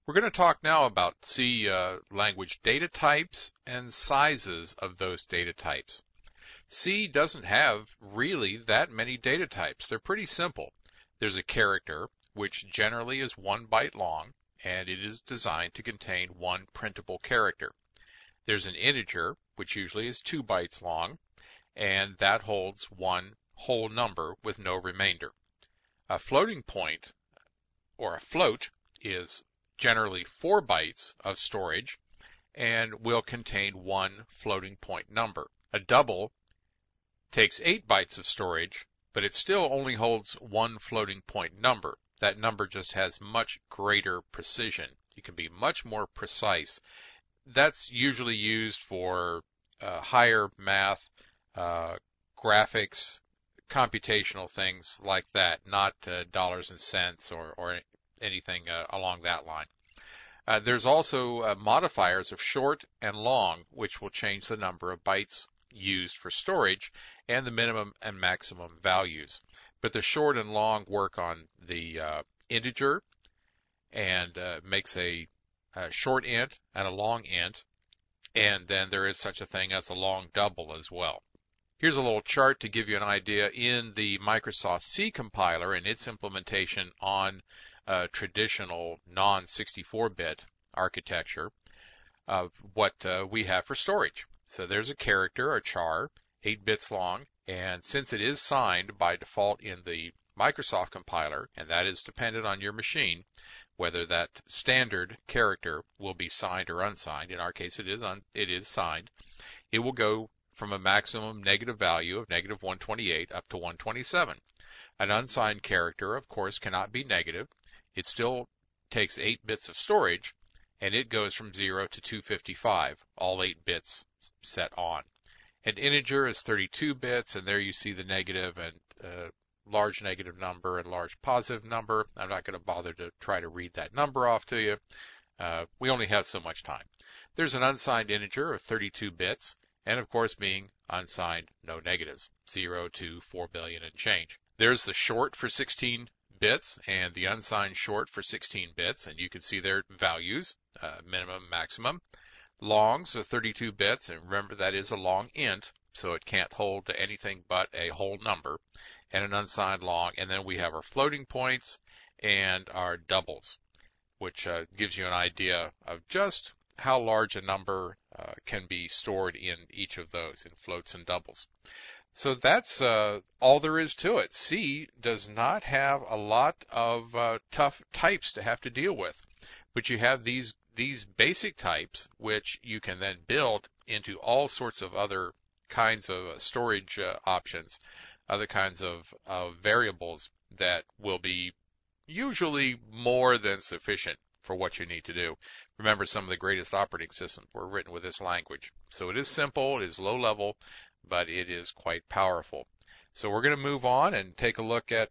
We're going to talk now about C language data types and sizes of those data types. C doesn't have really that many data types. They're pretty simple. There's a character, which generally is 1 byte long, and it is designed to contain one printable character. There's an integer, which usually is 2 bytes long, and that holds one whole number with no remainder. A floating point, or a float, is generally 4 bytes of storage and will contain one floating point number. A double takes 8 bytes of storage, but it still only holds one floating point number. That number just has much greater precision. You can be much more precise. That's usually used for higher math, graphics, computational things like that, not dollars and cents or anything along that line. There's also modifiers of short and long, which will change the number of bytes used for storage and the minimum and maximum values. But the short and long work on the integer and makes a short int and a long int, and then there is such a thing as a long double as well. Here's a little chart to give you an idea in the Microsoft C compiler and its implementation on traditional non-64-bit architecture of what we have for storage. So there's a character, a char, 8 bits long, and since it is signed by default in the Microsoft compiler, and that is dependent on your machine, whether that standard character will be signed or unsigned. In our case, it is signed. It will go from a maximum negative value of negative 128 up to 127. An unsigned character, of course, cannot be negative. It still takes 8 bits of storage, and it goes from 0 to 255, all 8 bits set on. An integer is 32 bits, and there you see the negative and large negative number and large positive number. I'm not going to bother to try to read that number off to you. We only have so much time. There's an unsigned integer of 32 bits, and of course, being unsigned, no negatives, 0 to 4 billion and change. There's the short for 16 bits and the unsigned short for 16 bits, and you can see their values, minimum, maximum. Longs are 32 bits, and remember that is a long int, so it can't hold anything but a whole number, and an unsigned long. And then we have our floating points and our doubles, which gives you an idea of just how large a number can be stored in each of those, in floats and doubles. So that's all there is to it. C does not have a lot of tough types to have to deal with, but you have these basic types, which you can then build into all sorts of other kinds of storage options, other kinds of variables that will be usually more than sufficient for what you need to do. Remember, some of the greatest operating systems were written with this language. So it is simple, it is low level, but it is quite powerful. So we're going to move on and take a look at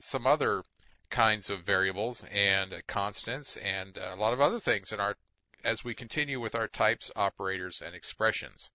some other kinds of variables and constants and a lot of other things as we continue with our types, operators, and expressions.